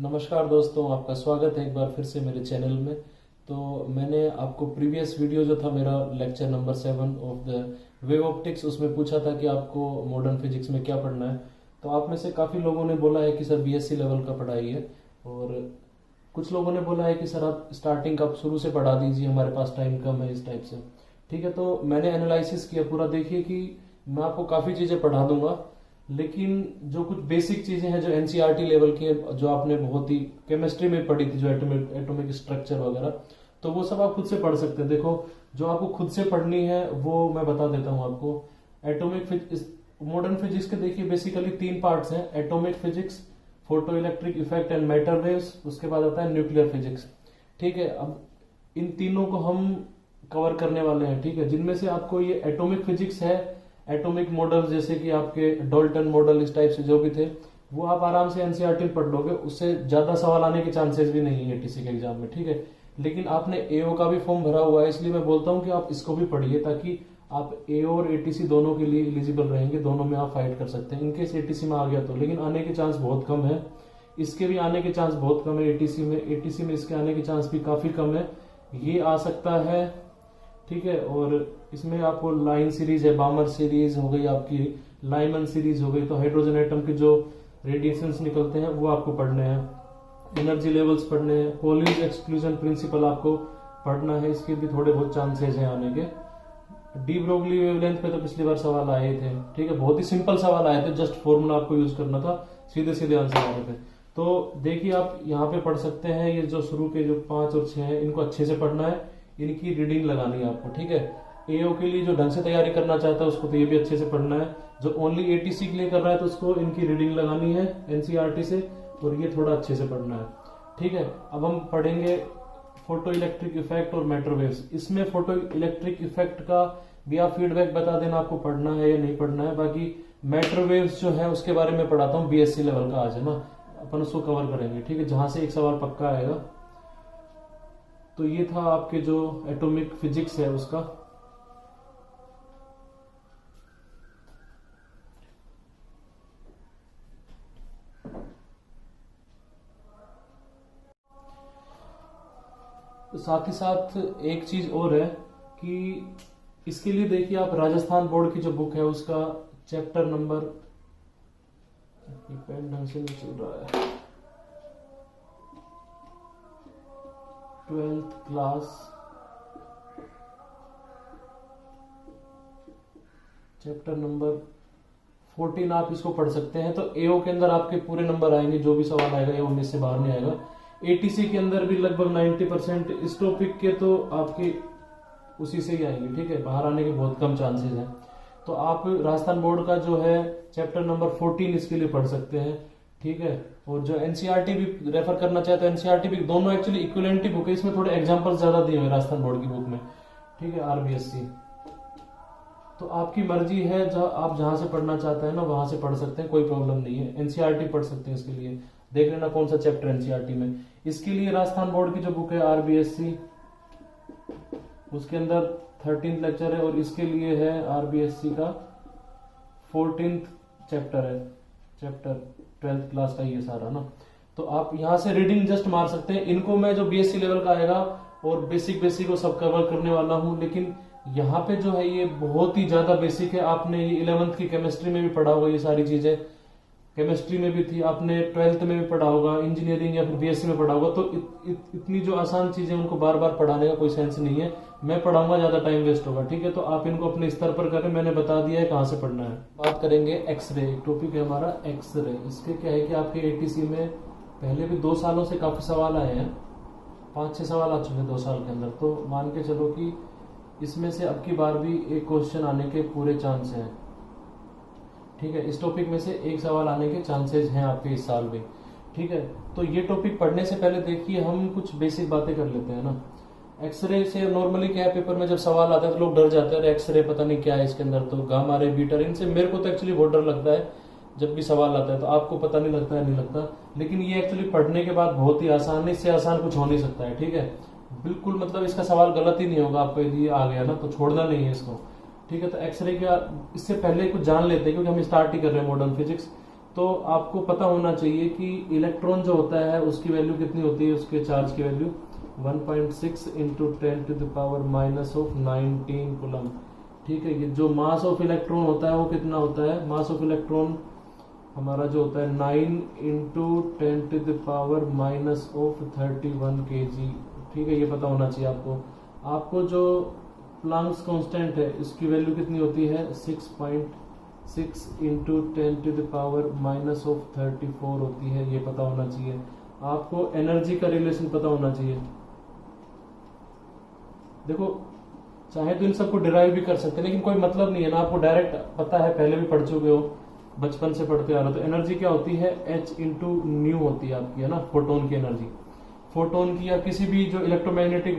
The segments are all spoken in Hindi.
नमस्कार दोस्तों, आपका स्वागत है एक बार फिर से मेरे चैनल में। तो मैंने आपको प्रीवियस वीडियो जो था मेरा lecture number 7 of the wave optics, उसमें पूछा था कि आपको मॉडर्न फिजिक्स में क्या पढ़ना है। तो आप में से काफ़ी लोगों ने बोला है कि सर बीएससी लेवल का पढ़ाई है, और कुछ लोगों ने बोला है कि सर आप स्टार्टिंग का शुरू से पढ़ा दीजिए, हमारे पास टाइम कम है, इस टाइप से। ठीक है, तो मैंने एनालिसिस किया पूरा। देखिए कि मैं आपको काफ़ी चीज़ें पढ़ा दूंगा, लेकिन जो कुछ बेसिक चीजें हैं जो एनसीईआरटी लेवल की है, जो आपने बहुत ही केमिस्ट्री में पढ़ी थी, जो एटॉमिक स्ट्रक्चर वगैरह, तो वो सब आप खुद से पढ़ सकते हैं। देखो, जो आपको खुद से पढ़नी है वो मैं बता देता हूँ आपको। मॉडर्न फिजिक्स के देखिए बेसिकली 3 पार्ट्स हैं: atomic physics, photo electric effect and matter waves, उसके बाद आता है न्यूक्लियर फिजिक्स। ठीक है, अब इन तीनों को हम कवर करने वाले हैं। ठीक है, जिनमें से आपको ये एटॉमिक फिजिक्स है, एटॉमिक मॉडल जैसे कि आपके डाल्टन मॉडल, इस टाइप से जो भी थे, वो आप आराम से एनसीईआरटी में पढ़ लोगे, उससे ज्यादा सवाल आने के चांसेस भी नहीं है एटीसी के एग्जाम में। ठीक है, लेकिन आपने एओ का भी फॉर्म भरा हुआ है, इसलिए मैं बोलता हूं कि आप इसको भी पढ़िए, ताकि आप एओ और एटीसी दोनों के लिए एलिजिबल रहेंगे, दोनों में आप फाइट कर सकते हैं। इनकेस एटीसी में आ गया तो, लेकिन आने के चांस बहुत कम है। इसके भी आने के चांस बहुत कम है एटीसी में इसके आने के चांस भी काफी कम है। ये आ सकता है। ठीक है, और इसमें आपको लाइन सीरीज है, बामर सीरीज हो गई, आपकी लाइमन सीरीज हो गई, तो हाइड्रोजन एटम के जो रेडिएशंस निकलते हैं वो आपको पढ़ने हैं, एनर्जी लेवल्स पढ़ने हैं, पॉलिंग एक्सक्लूजन प्रिंसिपल आपको पढ़ना है, इसके भी थोड़े बहुत चांसेस हैं आने के। डी ब्रोगली वेवलेंथ पे तो पिछली बार सवाल आए थे। ठीक है, बहुत ही सिंपल सवाल आए थे, जस्ट फॉर्मूला आपको यूज करना था, सीधे सीधे आंसर आ रहे थे। तो देखिए, आप यहाँ पे पढ़ सकते हैं, ये जो शुरू के जो 5 और 6 हैं, इनको अच्छे से पढ़ना है, इनकी रीडिंग लगानी है आपको। ठीक है, एओ के लिए जो ढंग से तैयारी करना चाहता है उसको तो ये भी अच्छे से पढ़ना है, जो ओनली एटीसी के लिए कर रहा है तो उसको इनकी रीडिंग लगानी है एनसीईआरटी से, और ये थोड़ा अच्छे से पढ़ना है। ठीक है, अब हम पढ़ेंगे फोटो इलेक्ट्रिक इफेक्ट और मैटर वेव्स। इसमें फोटो इलेक्ट्रिक इफेक्ट का भी आप फीडबैक बता देना, आपको पढ़ना है या नहीं पढ़ना है। बाकी मैटर वेव्स जो है उसके बारे में पढ़ाता हूँ, बीएससी लेवल का आज है ना, अपन उसको कवर करेंगे। ठीक है, जहां से एक सवाल पक्का आएगा। तो ये था आपके जो एटॉमिक फिजिक्स है उसका। साथ ही साथ एक चीज और है कि इसके लिए देखिए, आप राजस्थान बोर्ड की जो बुक है उसका चैप्टर नंबर, पेन ढंग से नहीं चल रहा है, 12th क्लास चैप्टर नंबर 14 आप इसको पढ़ सकते हैं। तो एओ के अंदर आपके पूरे नंबर आएंगे, जो भी सवाल आएगा ये 19 से बाहर नहीं आएगा। एटीसी के अंदर भी लगभग 90% इस टॉपिक के तो आपके उसी से ही आएंगे। ठीक है, बाहर आने के बहुत कम चांसेस हैं। तो आप राजस्थान बोर्ड का जो है चैप्टर नंबर 14 इसके लिए पढ़ सकते हैं। ठीक है, और जो एनसीईआरटी भी रेफर करना चाहते हैं, एनसीईआरटी भी, दोनों एक्चुअली इक्विवेलेंट बुक है, इसमें थोड़े एग्जांपल्स ज्यादा दिए हुए राजस्थान बोर्ड की बुक में। ठीक है, आरबीएससी। तो आपकी मर्जी है, आप जहां से पढ़ना चाहते हैं ना वहां से पढ़ सकते हैं, कोई प्रॉब्लम नहीं है। एनसीईआरटी पढ़ सकते हैं, इसके लिए देख लेना कौन सा चैप्टर एनसीईआरटी में। इसके लिए राजस्थान बोर्ड की जो बुक है आरबीएससी, उसके अंदर 13th लेक्चर है, और इसके लिए है आरबीएससी का 14th चैप्टर है, चैप्टर 12th क्लास का ये सारा ना। तो आप यहाँ से रीडिंग जस्ट मार सकते हैं। इनको मैं जो बीएससी लेवल का आएगा और बेसिक को सब कवर करने वाला हूँ, लेकिन यहाँ पे जो है ये बहुत ही ज्यादा बेसिक है। आपने ये 11th की केमिस्ट्री में भी पढ़ा होगा, ये सारी चीजें केमिस्ट्री में भी थी, आपने 12th में भी पढ़ा होगा, इंजीनियरिंग या फिर बीएससी में पढ़ा होगा। तो इतनी जो आसान चीजें उनको बार बार पढ़ाने का कोई सेंस नहीं है, मैं पढ़ाऊंगा, ज्यादा टाइम वेस्ट होगा। ठीक है, तो आप इनको अपने स्तर पर करें, मैंने बता दिया है कहाँ से पढ़ना है। बात करेंगे एक्सरे, टॉपिक है हमारा एक्सरे। इसके क्या है कि आपके एटीसी में पहले भी 2 सालों से काफी सवाल आए हैं, 5-6 सवाल आ चुके हैं 2 साल के अंदर। तो मान के चलो कि इसमें से अब की बार भी एक क्वेश्चन आने के पूरे चांस हैं। ठीक है, इस टॉपिक में से एक सवाल आने के चांसेस हैं आपके इस साल भी। ठीक है, तो ये टॉपिक पढ़ने से पहले देखिए हम कुछ बेसिक बातें कर लेते हैं ना। एक्सरे से नॉर्मली क्या है, पेपर में जब सवाल आता है तो लोग डर जाते हैं, एक्सरे पता नहीं क्या है इसके अंदर, तो गामा रे, बीटा रे, इनसे मेरे को तो एक्चुअली बहुत डर लगता है जब भी सवाल आता है। तो आपको पता नहीं लगता है, नहीं लगता, लेकिन ये एक्चुअली पढ़ने के बाद बहुत ही आसान है, इससे आसान कुछ हो नहीं सकता है। ठीक है, बिल्कुल, मतलब इसका सवाल गलत ही नहीं होगा आपको, यदि आ गया ना तो छोड़ना नहीं है इसको। ठीक है, तो एक्सरे का इससे पहले कुछ जान लेते हैं, क्योंकि हम स्टार्ट ही कर रहे हैं मॉडर्न फिजिक्स। तो आपको पता होना चाहिए कि इलेक्ट्रॉन जो होता है उसकी वैल्यू कितनी होती है, उसके चार्ज की वैल्यू 1.6 इंटू 10⁻⁻19 कूलम। ठीक है, ये जो मास ऑफ इलेक्ट्रॉन होता है वो कितना होता है, मास ऑफ इलेक्ट्रॉन हमारा जो होता है 9 इंटू 10⁻31 kg। ठीक है, ये पता होना चाहिए आपको। आपको जो प्लांक्स कांस्टेंट है इसकी वैल्यू कितनी होती है, 6.6 इंटू 10⁻34 होती है, ये पता होना चाहिए। आपको एनर्जी का रिलेशन पता होना चाहिए। देखो चाहे तो इन सबको डिराइव भी कर सकते हैं, लेकिन कोई मतलब नहीं है ना, आपको डायरेक्ट पता है, पहले भी पढ़ चुके हो, बचपन से पढ़ते आ रहे हो। तो एनर्जी क्या होती है, H इंटू न्यू होती है आपकी, है ना, फोटोन की एनर्जी। फोटोन की या किसी भी जो इलेक्ट्रोमैग्नेटिक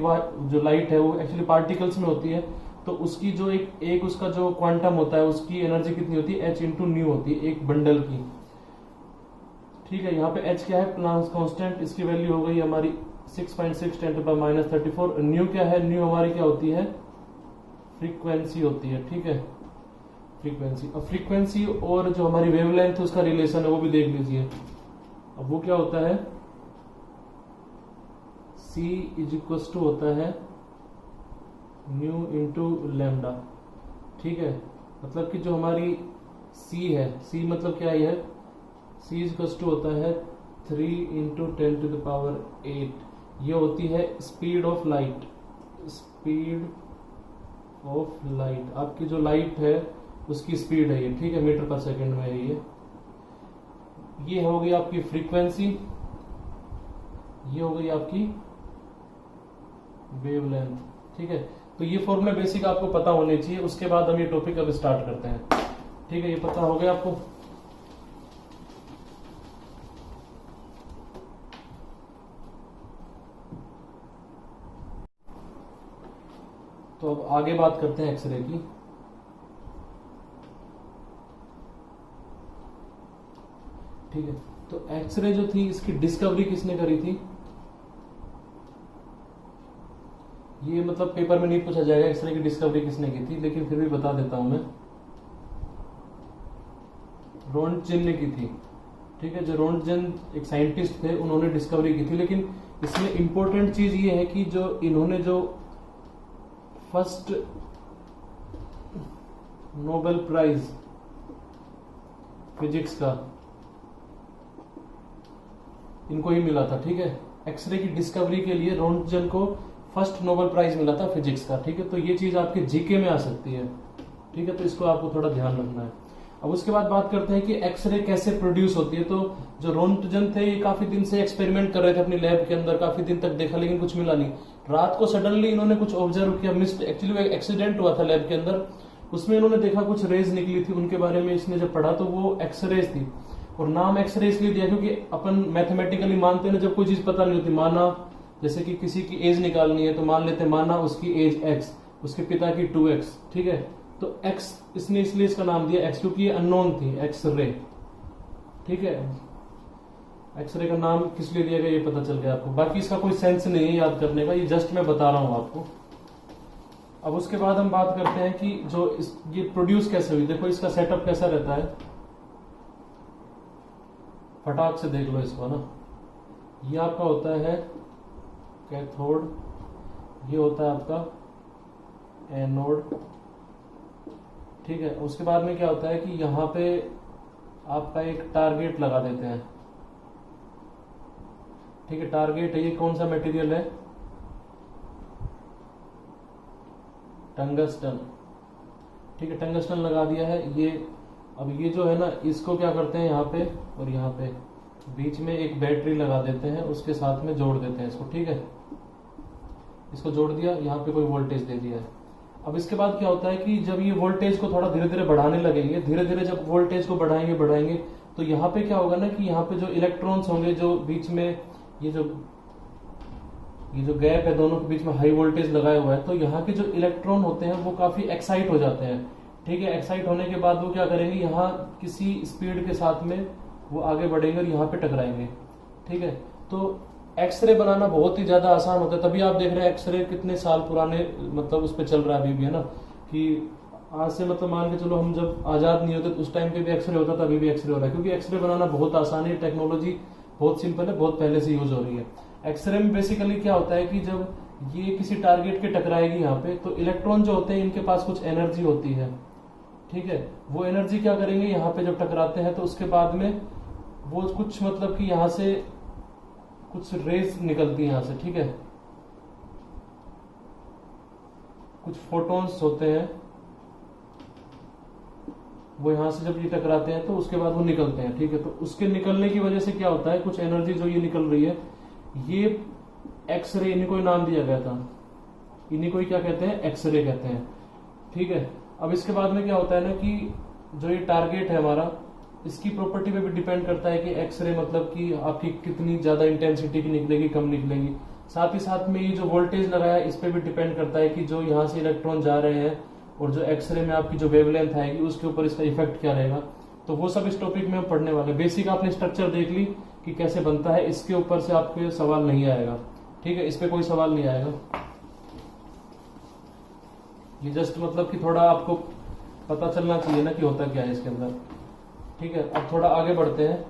जो लाइट है वो एक्चुअली पार्टिकल्स में होती है, तो उसकी जो एक उसका जो क्वांटम होता है उसकी एनर्जी कितनी होती है, H इंटू न्यू होती है एक बंडल की। ठीक है, यहाँ पे H क्या है, प्लांक्स कांस्टेंट, इसकी वैल्यू हो गई हमारी 6.6 10⁻⁻34। न्यू क्या है, न्यू हमारी क्या होती है, फ्रीक्वेंसी होती है। ठीक है, फ्रीक्वेंसी। अब फ्रीक्वेंसी और जो हमारी वेवलेंथ उसका रिलेशन है वो भी देख लीजिए। अब वो क्या होता है, C इज इक्वल टू होता है न्यू इंटू लैम्डा। ठीक है, मतलब कि जो हमारी C है, C मतलब क्या है, C इज इक्वल टू होता है 3 इंटू 10⁸। ये होती है speed of light, speed of light, आपकी जो लाइट है उसकी स्पीड है ये। ठीक है, मीटर पर सेकंड में है ये हो गई आपकी फ्रीक्वेंसी, ये हो गई आपकी वेवलेंथ। ठीक है, तो ये फॉर्मूला बेसिक आपको पता होने चाहिए। उसके बाद हम ये टॉपिक अब स्टार्ट करते हैं। ठीक है, ये पता हो गया आपको। तो अब आगे बात करते हैं एक्सरे की। ठीक है, तो एक्सरे जो थी इसकी डिस्कवरी किसने करी थी, ये मतलब पेपर में नहीं पूछा जाएगा एक्सरे की डिस्कवरी किसने की थी, लेकिन फिर भी बता देता हूं मैं, रोन्टजेन ने की थी। ठीक है, जो रोन्टजेन एक साइंटिस्ट थे उन्होंने डिस्कवरी की थी, लेकिन इसमें इंपॉर्टेंट चीज ये है कि जो इन्होंने जो फर्स्ट नोबेल प्राइज फिजिक्स का इनको ही मिला था। ठीक है, एक्सरे की डिस्कवरी के लिए रोन्टजेन को फर्स्ट नोबेल प्राइज मिला था फिजिक्स का। ठीक है, तो ये चीज आपके जीके में आ सकती है। ठीक है, तो इसको आपको थोड़ा ध्यान रखना है। अब उसके बाद बात करते हैं कि एक्सरे कैसे प्रोड्यूस होती है। तो जो रोन्टजेन थे ये काफी दिन से एक्सपेरिमेंट कर रहे थे अपनी लैब के अंदर, काफी दिन तक देखा लेकिन कुछ मिला नहीं। रात को सडनली इन्होंने कुछ ऑब्जर्व किया, मिस्ड, एक्चुअली एक्सीडेंट हुआ था लैब के अंदर, उसमें इन्होंने देखा कुछ रेज निकली थी, उनके बारे में इसने जब पढ़ा तो वो एक्सरेज थी। और नाम एक्सरे इसलिए दिया क्योंकि अपन मैथमेटिकली मानते हैं ना, जब कोई चीज पता नहीं होती, माना जैसे कि किसी की एज निकालनी है तो मान लेते हैं, माना उसकी एज x, उसके पिता की 2x। ठीक है, तो x इसने इसलिए इसका नाम दिया x क्योंकि ये अननोन थी, एक्सरे। ठीक है, एक्सरे का नाम किस लिए दिया गया ये पता चल गया आपको। बाकी इसका कोई सेंस नहीं है याद करने का, ये जस्ट मैं बता रहा हूं आपको। अब उसके बाद हम बात करते हैं कि जो ये प्रोड्यूस कैसे हुई। देखो इसका सेटअप कैसा रहता है, फटाक से देख लो इसको ना। ये आपका होता है कैथोड, ये होता है आपका एनोड। ठीक है, उसके बाद में क्या होता है कि यहां पे आपका एक टारगेट लगा देते हैं। ठीक है, टारगेट है, ये कौन सा मटेरियल है, टंगस्टन। ठीक है, टंगस्टन लगा दिया है ये। अब ये जो है ना, इसको क्या करते हैं यहाँ पे और यहाँ पे बीच में एक बैटरी लगा देते हैं, उसके साथ में जोड़ देते हैं इसको। ठीक है, इसको जोड़ दिया, यहाँ पे कोई वोल्टेज दे दिया है। अब इसके बाद क्या होता है कि जब ये वोल्टेज को थोड़ा धीरे धीरे बढ़ाने लगेंगे, धीरे धीरे जब वोल्टेज को बढ़ाएंगे तो यहाँ पे क्या होगा ना कि यहाँ पे जो इलेक्ट्रॉन्स होंगे, जो बीच में ये जो गैप है दोनों के बीच में हाई वोल्टेज लगाया हुआ है, तो यहाँ के जो इलेक्ट्रॉन होते हैं वो काफी एक्साइट हो जाते हैं। ठीक है, एक्साइट होने के बाद वो क्या करेंगे, यहाँ किसी स्पीड के साथ में वो आगे बढ़ेंगे और यहाँ पे टकराएंगे। ठीक है, तो एक्सरे बनाना बहुत ही ज्यादा आसान होता है, तभी आप देख रहे हैं एक्सरे कितने साल पुराने मतलब उस पर चल रहा है अभी भी, है ना, कि आज से मतलब मान के चलो हम जब आजाद नहीं होते तो उस टाइम पे भी एक्सरे होता था, अभी भी एक्सरे हो रहा है, क्योंकि एक्सरे बनाना बहुत आसान है, टेक्नोलॉजी बहुत सिंपल है, बहुत पहले से यूज हो रही है। एक्सरे में बेसिकली क्या होता है कि जब ये किसी टारगेट के टकराएगी यहाँ पे, तो इलेक्ट्रॉन जो होते हैं इनके पास कुछ एनर्जी होती है, ठीक है। वो एनर्जी क्या करेंगे, यहाँ पे जब टकराते हैं तो उसके बाद में वो कुछ मतलब कि यहाँ से कुछ रेज निकलती है यहाँ से, ठीक है, कुछ फोटॉन्स होते हैं, वो यहाँ से जब ये टकराते हैं तो उसके बाद वो निकलते हैं, ठीक है। तो उसके निकलने की वजह से क्या होता है, कुछ एनर्जी जो ये निकल रही है, ये एक्सरे, इन्हीं को नाम दिया गया था, इन्हीं को ही क्या कहते हैं, एक्सरे कहते हैं, ठीक है। अब इसके बाद में क्या होता है ना कि जो ये टारगेट है हमारा, इसकी प्रॉपर्टी पे भी डिपेंड करता है कि एक्सरे मतलब कि आपकी कितनी ज्यादा इंटेंसिटी की निकलेगी, कम निकलेगी। साथ ही साथ में ये जो वोल्टेज लगाया इस पे भी डिपेंड करता है कि जो यहाँ से इलेक्ट्रॉन जा रहे हैं और जो एक्सरे में आपकी जो वेवलेंथ आएगी उसके ऊपर इसका इफेक्ट क्या रहेगा। तो वो सब इस टॉपिक में हम पढ़ने वाले। बेसिक आपने स्ट्रक्चर देख ली कि कैसे बनता है, इसके ऊपर से आपके सवाल नहीं आएगा, ठीक है, इस पे कोई सवाल नहीं आएगा। ये जस्ट मतलब कि थोड़ा आपको पता चलना चाहिए ना कि होता क्या है इसके अंदर, ठीक है। अब थोड़ा आगे बढ़ते हैं।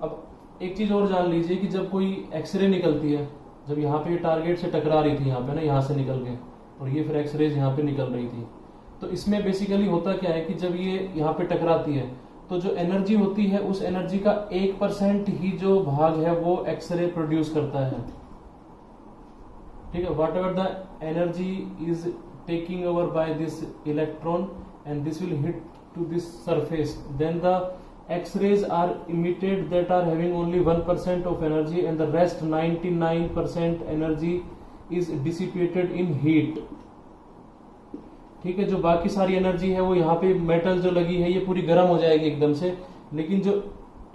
अब एक चीज और जान लीजिए कि जब कोई एक्सरे निकलती है, जब यहाँ पे टारगेट से टकरा रही थी यहाँ पे ना, यहाँ से निकल के, और ये फिर एक्सरेज यहाँ पे निकल रही थी, तो इसमें बेसिकली होता क्या है कि जब ये यहाँ पे टकराती है तो जो एनर्जी होती है उस एनर्जी का 1% ही जो भाग है वो एक्सरे प्रोड्यूस करता है, ठीक है। What ever the energy is taking over by this electron and this will hit to this surface, then the X-rays are emitted that are having only 1% of energy and the rest 99% energy is dissipated in heat, ठीक है। जो बाकी सारी एनर्जी है वो यहाँ पे मेटल जो लगी है ये पूरी गर्म हो जाएगी एकदम से, लेकिन जो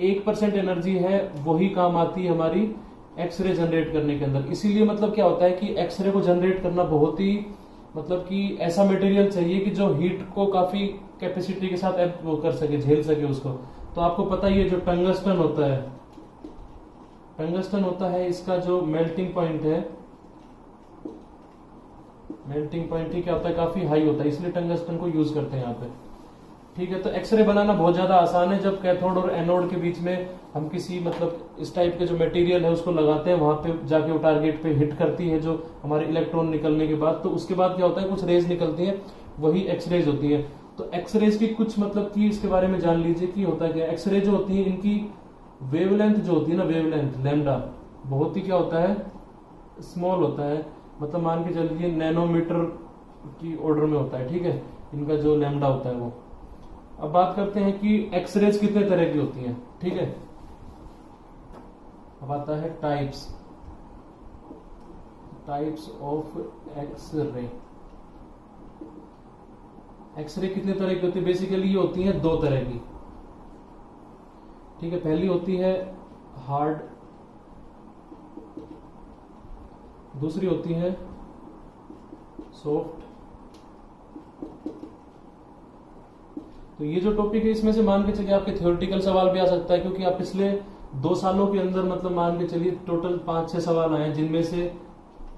1% एनर्जी है वही काम आती है हमारी एक्सरे जनरेट करने के अंदर। इसीलिए मतलब क्या होता है कि एक्सरे को जनरेट करना बहुत ही मतलब कि ऐसा मटेरियल चाहिए कि जो हीट को काफी कैपेसिटी के साथ वो कर सके, झेल सके उसको। तो आपको पता ही है जो टंगस्टन होता है, टंगस्टन होता है इसका जो मेल्टिंग पॉइंट है, मेल्टिंग पॉइंट ही क्या होता है, काफी हाई होता है, इसलिए टंगस्टन को यूज करते हैं यहाँ पे, ठीक है। तो एक्सरे बनाना बहुत ज्यादा आसान है। जब कैथोड और एनोड के बीच में हम किसी मतलब इस टाइप के जो मटेरियल है उसको लगाते हैं, वहां पे जाके वो टारगेट पे हिट करती है जो हमारे इलेक्ट्रॉन निकलने के बाद, तो उसके बाद क्या होता है, कुछ रेज निकलती है, वही एक्सरेज होती है। तो एक्सरेज की कुछ मतलब की इसके बारे में जान लीजिए कि होता है क्या। एक्सरे जो होती है इनकी वेवलेंथ जो होती है ना, वेवलेंथ लैम्डा, बहुत ही क्या होता है, स्मॉल होता है, मतलब मान के चलिए नैनोमीटर की ऑर्डर में होता है, ठीक है, इनका जो लैम्डा होता है वो। अब बात करते हैं कि एक्सरेज कितने तरह की होती हैं, ठीक है। अब आता है टाइप्स ऑफ एक्सरे। एक्सरे कितने तरह की होती है, बेसिकली ये होती है 2 तरह की, ठीक है। पहली होती है हार्ड, दूसरी होती है सॉफ्ट। तो ये जो टॉपिक है इसमें से मान के चलिए आपके थ्योरेटिकल सवाल भी आ सकता है, क्योंकि आप पिछले 2 सालों के अंदर मतलब मान के चलिए टोटल 5-6 सवाल आए हैं, जिनमें से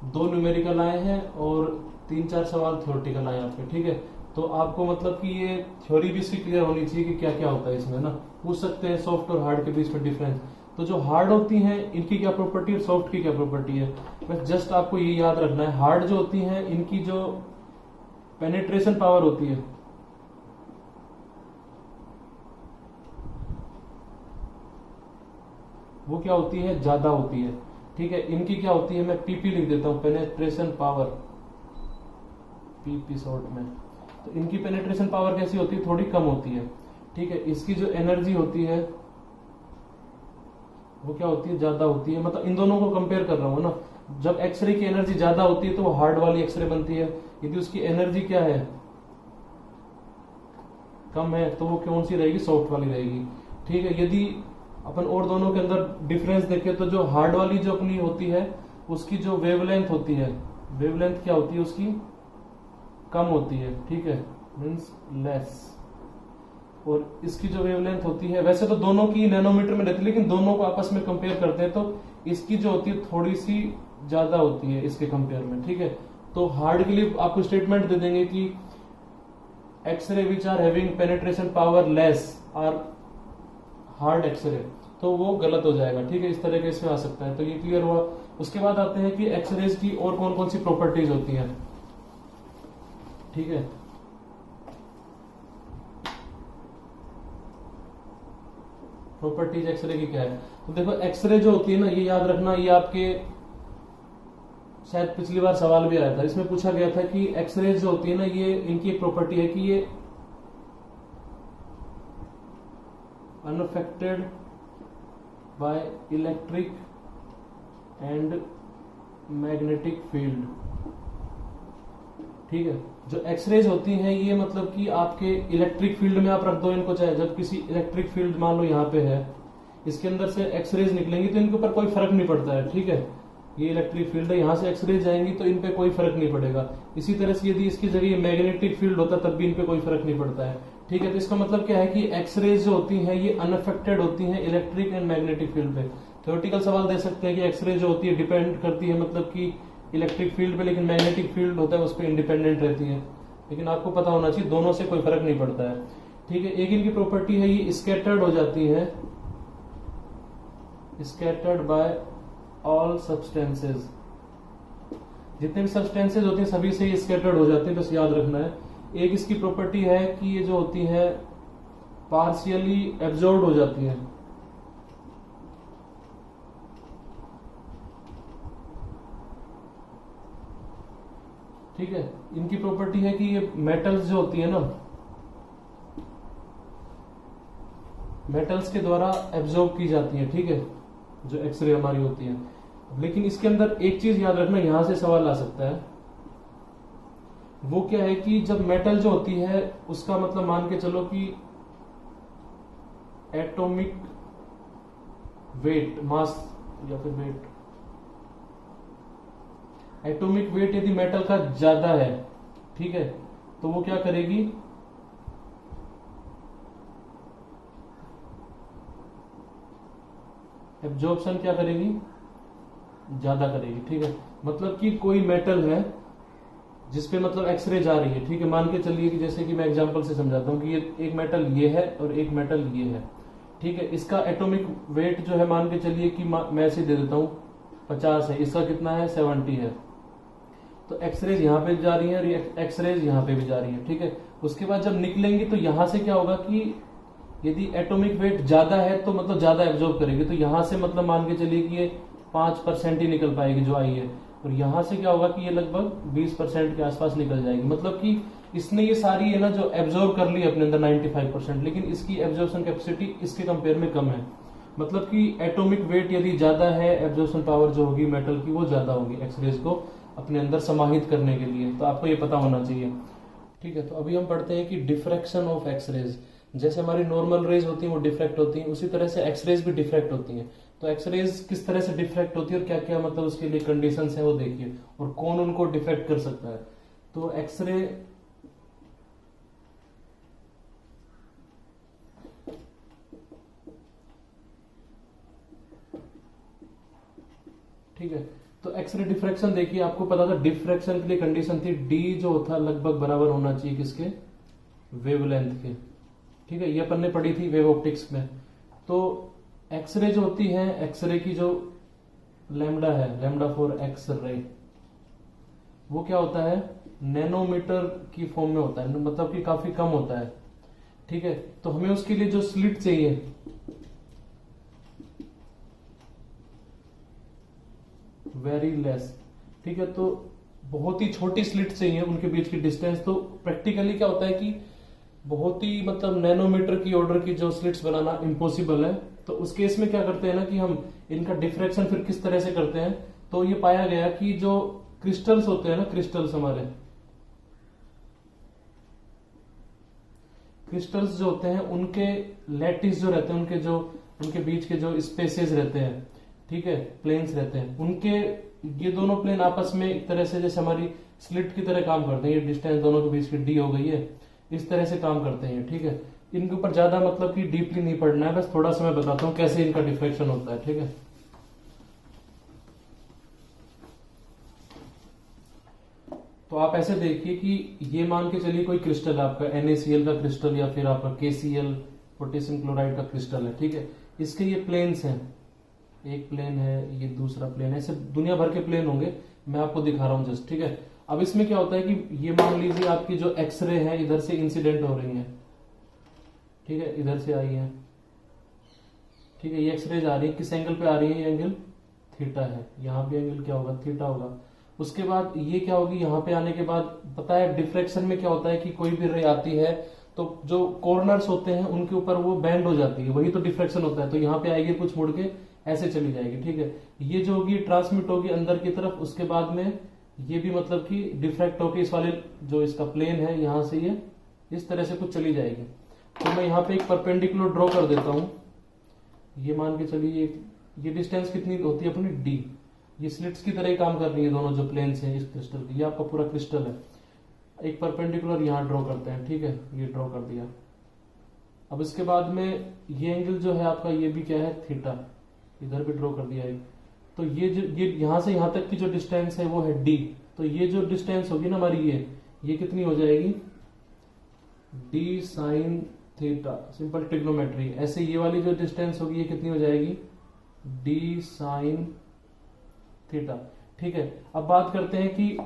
2 न्यूमेरिकल आए हैं और 3-4 सवाल थ्योरेटिकल आए आपके, ठीक है। तो आपको मतलब कि ये थ्योरी भी इसकी क्लियर होनी चाहिए कि क्या क्या होता है इसमें ना। पूछ सकते हैं सॉफ्ट और हार्ड के बीच में डिफरेंस। तो जो हार्ड होती हैं इनकी क्या प्रॉपर्टी है, सॉफ्ट की क्या प्रॉपर्टी है, बस जस्ट आपको ये याद रखना है। हार्ड जो होती हैं इनकी जो पेनिट्रेशन पावर होती है, वो क्या होती है, ज्यादा होती है, ठीक है। इनकी क्या होती है, मैं पीपी लिख देता हूं, पेनिट्रेशन पावर, पीपी शॉर्ट में। तो इनकी पेनिट्रेशन पावर कैसी होती है, थोड़ी कम होती है, ठीक है। इसकी जो एनर्जी होती है वो क्या होती है, ज्यादा होती है। मतलब इन दोनों को कंपेयर कर रहा हूं ना। जब एक्सरे की एनर्जी ज्यादा होती है तो वो हार्ड वाली एक्सरे बनती है। यदि उसकी एनर्जी क्या है, कम है, तो वो कौन सी रहेगी, सॉफ्ट वाली रहेगी, ठीक है। यदि अपन और दोनों के अंदर डिफरेंस देखें तो जो हार्ड वाली जो अपनी होती है उसकी जो वेवलेंथ होती है, वेवलेंथ क्या होती है उसकी, कम होती है, ठीक है, मीन्स लेस। और इसकी जो वेवलेंथ होती है, वैसे तो दोनों की नैनोमीटर में रहती है, लेकिन दोनों को आपस में कंपेयर करते हैं तो इसकी जो होती है थोड़ी सी ज्यादा होती है इसके कंपेयर में, ठीक है। तो हार्ड के लिए आपको स्टेटमेंट दे देंगे कि X-ray which are having penetration power less are hard X-ray, तो वो गलत हो जाएगा। ठीक है, इस तरह के इसमें आ सकता है। तो ये क्लियर हुआ। उसके बाद आते हैं कि एक्सरेज की और कौन कौन सी प्रॉपर्टीज होती हैं। ठीक है, प्रॉपर्टीज एक्सरे की क्या है। तो देखो एक्सरे जो होती है ना, ये याद रखना, ये आपके शायद पिछली बार सवाल भी आया था, इसमें पूछा गया था कि एक्सरेज जो होती है ना, ये इनकी एक प्रॉपर्टी है कि ये unaffected by electric and magnetic field. ठीक है, जो एक्सरेज होती हैं ये मतलब कि आपके इलेक्ट्रिक फील्ड में आप रख दो इनको, चाहे जब किसी इलेक्ट्रिक फील्ड मान लो यहाँ पे है, इसके अंदर से एक्सरेज निकलेंगी तो इनके ऊपर कोई फर्क नहीं पड़ता है। ठीक है, ये इलेक्ट्रिक फील्ड है, यहाँ से एक्सरेज जाएंगी तो इन पे कोई फर्क नहीं पड़ेगा। इसी तरह से यदि इसकी जगह मैग्नेटिक फील्ड होता तब भी इन पे कोई फर्क नहीं पड़ता है। ठीक है, तो इसका मतलब क्या है कि एक्सरेज जो होती हैं ये अनअफेक्टेड होती हैं इलेक्ट्रिक एंड मैग्नेटिक फील्ड पे। थ्योरेटिकल सवाल दे सकते हैं कि एक्सरे जो होती है डिपेंड करती है मतलब कि इलेक्ट्रिक फील्ड पे, लेकिन मैग्नेटिक फील्ड होता है उस पर इंडिपेंडेंट रहती है। लेकिन आपको पता होना चाहिए दोनों से कोई फर्क नहीं पड़ता है। ठीक है, एक इनकी प्रॉपर्टी है ये स्कैटर्ड हो जाती है, स्कैटर्ड बाय ऑल सब्सटेंसेज। जितने भी सब्सटेंसेज होते हैं सभी से ये स्कैटर्ड हो जाते हैं, बस याद रखना है। एक इसकी प्रॉपर्टी है कि ये जो होती है पार्शियली एब्जॉर्ब हो जाती है। ठीक है, इनकी प्रॉपर्टी है कि ये मेटल्स जो होती है ना, मेटल्स के द्वारा एब्जॉर्ब की जाती है। ठीक है, जो एक्सरे हमारी होती है। लेकिन इसके अंदर एक चीज याद रखना, यहां से सवाल आ सकता है, वो क्या है कि जब मेटल जो होती है उसका मतलब मान के चलो कि एटॉमिक वेट, मास या फिर वेट, एटॉमिक वेट यदि मेटल का ज्यादा है, ठीक है, तो वो क्या करेगी, एब्जॉर्प्शन क्या करेगी, ज्यादा करेगी। ठीक है, मतलब कि कोई मेटल है जिसपे मतलब एक्सरे जा रही है। ठीक है, मान के चलिए कि जैसे कि मैं एग्जांपल से समझाता हूं कि ये एक मेटल ये है और एक मेटल ये है। ठीक है, इसका एटॉमिक वेट जो है मान के चलिए कि मैं इसे दे देता हूं 50 है, इसका कितना है 70 है। तो एक्सरेज यहाँ पे जा रही है और एक्सरेज यहाँ पे भी जा रही है। ठीक है, उसके बाद जब निकलेंगे तो यहां से क्या होगा कि यदि एटॉमिक वेट ज्यादा है तो मतलब ज्यादा एब्जॉर्ब करेगी, तो यहां से मतलब मान के चलिए कि ये 5% ही निकल पाएगी जो आई है, और यहां से क्या होगा कि ये लगभग 20% के आसपास निकल जाएगी। मतलब कि इसने ये सारी है ना जो एब्जॉर्ब कर ली अपने अंदर 95%, लेकिन इसकी एब्जॉर्प्शन कैपेसिटी इसके कंपेयर में कम है। मतलब कि एटॉमिक वेट यदि ज्यादा है, एब्जॉर्प्शन पावर जो होगी मेटल की वो ज्यादा होगी एक्सरेज को अपने अंदर समाहित करने के लिए। तो आपको ये पता होना चाहिए। ठीक है, तो अभी हम पढ़ते हैं कि डिफ्रैक्शन ऑफ एक्सरेज। जैसे हमारी नॉर्मल रेज होती है वो डिफ्रैक्ट होती हैं, उसी तरह से एक्सरेज भी डिफ्रैक्ट होती हैं। तो एक्सरेज किस तरह से डिफ्रैक्ट होती है और क्या क्या मतलब उसके लिए कंडीशंस है वो देखिए, और कौन उनको डिफ्रैक्ट कर सकता है। तो एक्सरे ठीक है, तो एक्सरे डिफ्रैक्शन देखिए, आपको पता था डिफ्रैक्शन के लिए कंडीशन थी डी जो होता लगभग बराबर होना चाहिए किसके, वेवलेंथ के। ठीक है, ये अपन ने पढ़ी थी वेव ऑप्टिक्स में। तो एक्सरे जो होती है, एक्सरे की जो लैम्डा है, लैम्डा फॉर एक्स रे, वो क्या होता है नैनोमीटर की फॉर्म में होता है, मतलब कि काफी कम होता है। ठीक है, तो हमें उसके लिए जो स्लिट चाहिए, वेरी लेस। ठीक है, तो बहुत ही छोटी स्लिट चाहिए उनके बीच की डिस्टेंस। तो प्रैक्टिकली क्या होता है कि बहुत ही मतलब नैनोमीटर की ऑर्डर की जो स्लिट्स बनाना इम्पॉसिबल है। तो उस केस में क्या करते हैं ना कि हम इनका डिफ्रैक्शन फिर किस तरह से करते हैं। तो ये पाया गया कि जो क्रिस्टल्स होते हैं ना, क्रिस्टल्स हमारे क्रिस्टल्स जो होते हैं उनके लैटिस जो रहते हैं, उनके बीच के जो स्पेसेस रहते हैं, ठीक है, प्लेन्स रहते हैं, उनके ये दोनों प्लेन आपस में एक तरह से जैसे हमारी स्लिट की तरह काम करते हैं। ये डिस्टेंस दोनों के बीच की डी हो गई है, इस तरह से काम करते हैं। ठीक है, इनके ऊपर ज्यादा मतलब कि डीपली नहीं पढ़ना है, बस थोड़ा सा मैं बताता हूँ कैसे इनका डिफ्रैक्शन होता है। ठीक है, तो तो आप ऐसे देखिए कि ये मान के चलिए कोई क्रिस्टल है आपका NaCl का क्रिस्टल या फिर आपका KCl पोटेशियम क्लोराइड का क्रिस्टल है, ठीक है। इसके ये प्लेन्स हैं, एक प्लेन है, ये दूसरा प्लेन है, ऐसे दुनिया भर के प्लेन होंगे, मैं आपको दिखा रहा हूं जस्ट, ठीक है। अब इसमें क्या होता है कि ये मान लीजिए आपकी जो एक्सरे है इधर से इंसिडेंट हो रही है, ठीक है, इधर से आई है, ठीक है, ये एक्सरेज आ रही है, किस एंगल पे आ रही है, ये एंगल थीटा है, यहाँ पे एंगल क्या होगा, थीटा होगा। उसके बाद ये क्या होगी, यहाँ पे आने के बाद पता है डिफ्लेक्शन में क्या होता है कि कोई भी रे आती है तो जो कॉर्नर्स होते हैं उनके ऊपर वो बैंड हो जाती है, वही तो डिफ्लेक्शन होता है। तो यहाँ पे आएगी कुछ मुड़ के ऐसे चली जाएगी, ठीक है। ये जो होगी ट्रांसमिट होगी अंदर की तरफ, उसके बाद में ये भी मतलब कि डिफ्रैक्ट होकर इस वाले जो इसका प्लेन है यहाँ से ये इस तरह से कुछ चली जाएगी। तो मैं यहाँ पे एक परपेंडिकुलर ड्रॉ कर देता हूं, ये मान के चलिए ये डिस्टेंस कितनी होती है अपनी d, ये स्लिट्स की तरह ही काम कर रही है दोनों जो प्लेन्स हैं इस क्रिस्टल की, ये आपका पूरा क्रिस्टल है। एक परपेंडिकुलर यहाँ ड्रॉ करते हैं, ठीक है, ये ड्रॉ कर दिया। अब इसके बाद में ये एंगल जो है आपका ये भी क्या है, थीटा, इधर भी ड्रॉ कर दिया है। तो ये जो ये यहां से यहां तक की जो डिस्टेंस है वो है d, तो ये जो डिस्टेंस होगी ना हमारी ये कितनी हो जाएगी, d sine theta, simple trigonometry. ऐसे ये वाली जो डिस्टेंस होगी ये कितनी हो जाएगी, d साइन थीटा, ठीक है। अब बात करते हैं कि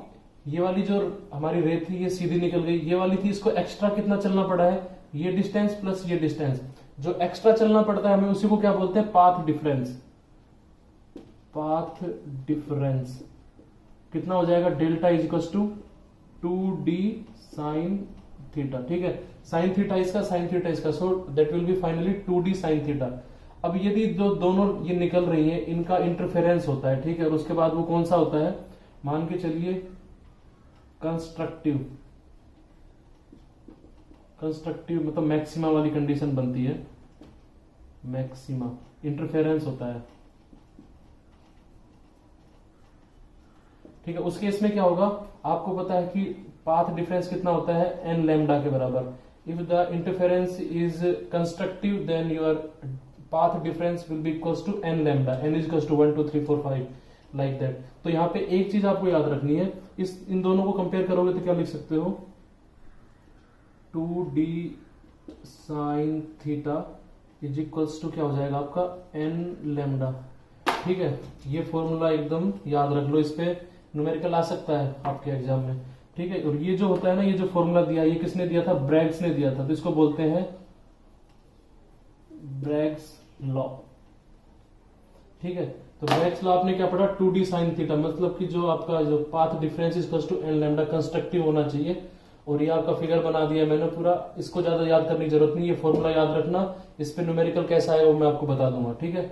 ये वाली जो हमारी रे थी ये सीधी निकल गई, ये वाली थी, इसको एक्स्ट्रा कितना चलना पड़ा है, ये डिस्टेंस प्लस ये डिस्टेंस, जो एक्स्ट्रा चलना पड़ता है हमें उसी को क्या बोलते हैं, पाथ डिफरेंस। पाथ डिफरेंस कितना हो जाएगा, delta is equal to 2d sine theta, ठीक है। साइन थीटा इसका, साइन थीटा इसका, so that will be finally 2d sine theta. अब यदि जो दोनों ये निकल रही है इनका इंटरफेरेंस होता है, ठीक है, और उसके बाद वो कौन सा होता है, मान के चलिए कंस्ट्रक्टिव, कंस्ट्रक्टिव मतलब मैक्सिमा वाली कंडीशन बनती है, मैक्सिमा इंटरफेरेंस होता है, ठीक है। उस केस में क्या होगा, आपको पता है कि पाथ डिफरेंस कितना होता है, n लैम्डा के बराबर। If the interference is constructive then your path difference will be equals to n lambda, n is equals to 1 2 3 4 5 like that. तो यहाँ पे एक चीज आपको याद रखनी है, इन दोनों को कंपेयर करोगे तो क्या लिख सकते हो, 2d sine theta is equals to क्या हो जाएगा आपका n लैम्डा, ठीक है। ये फॉर्मूला एकदम याद रख लो, इस पे न्यूमेरिकल आ सकता है आपके एग्जाम में, ठीक है। और ये जो होता है ना, ये जो फॉर्मूला दिया ये किसने दिया था, ब्रैग्स ने दिया था, तो इसको बोलते हैं ब्रैग्स लॉ, ठीक है। तो ब्रैग्स लॉ आपने क्या पढ़ा, 2d साइन थीटा, मतलब कि जो आपका जो path difference is equal to n lambda constructive होना चाहिए। और ये आपका फिगर बना दिया मैंने पूरा, इसको ज्यादा याद करने की जरूरत नहीं, ये फॉर्मूला याद रखना, इस पे न्यूमेरिकल कैसा है वो मैं आपको बता दूंगा, ठीक है।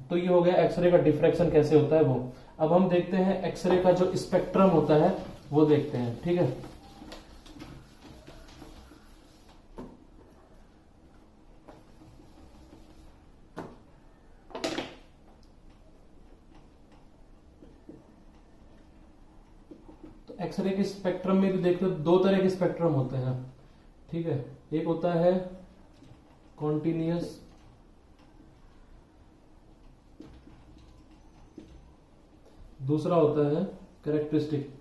तो ये हो गया एक्सरे का डिफ्रैक्शन कैसे होता है वो। अब हम देखते हैं एक्सरे का जो स्पेक्ट्रम होता है वो देखते हैं, ठीक है। तो एक्सरे के स्पेक्ट्रम में भी देखते हो दो तरह के स्पेक्ट्रम होते हैं, ठीक है। एक होता है कॉन्टिन्यूअस, दूसरा होता है कैरेक्टरिस्टिक।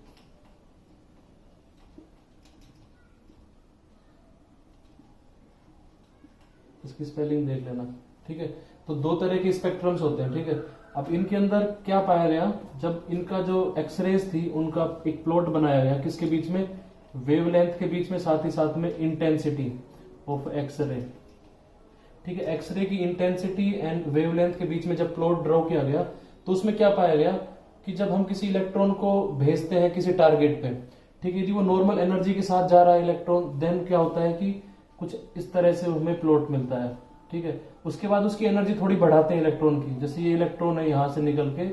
इसकी स्पेलिंग देख लेना, ठीक है। तो दो तरह के स्पेक्ट्रम्स होते हैं, ठीक है। अब इनके अंदर क्या पाया गया, जब इनका जो एक्सरेज थी उनका एक प्लॉट बनाया गया, किसके बीच में, वेवलेंथ के बीच में, साथ ही साथ में इंटेंसिटी ऑफ एक्सरे, ठीक है। एक्सरे की इंटेंसिटी एंड वेवलेंथ के बीच में जब प्लॉट ड्रॉ किया गया तो उसमें क्या पाया गया कि जब हम किसी इलेक्ट्रॉन को भेजते हैं किसी टारगेट पे, ठीक है, यदि वो नॉर्मल एनर्जी के साथ जा रहा है इलेक्ट्रॉन, देन क्या होता है कि कुछ इस तरह से हमें प्लॉट मिलता है, ठीक है। उसके बाद उसकी एनर्जी थोड़ी बढ़ाते हैं इलेक्ट्रॉन की, जैसे ये इलेक्ट्रॉन है यहां से निकल के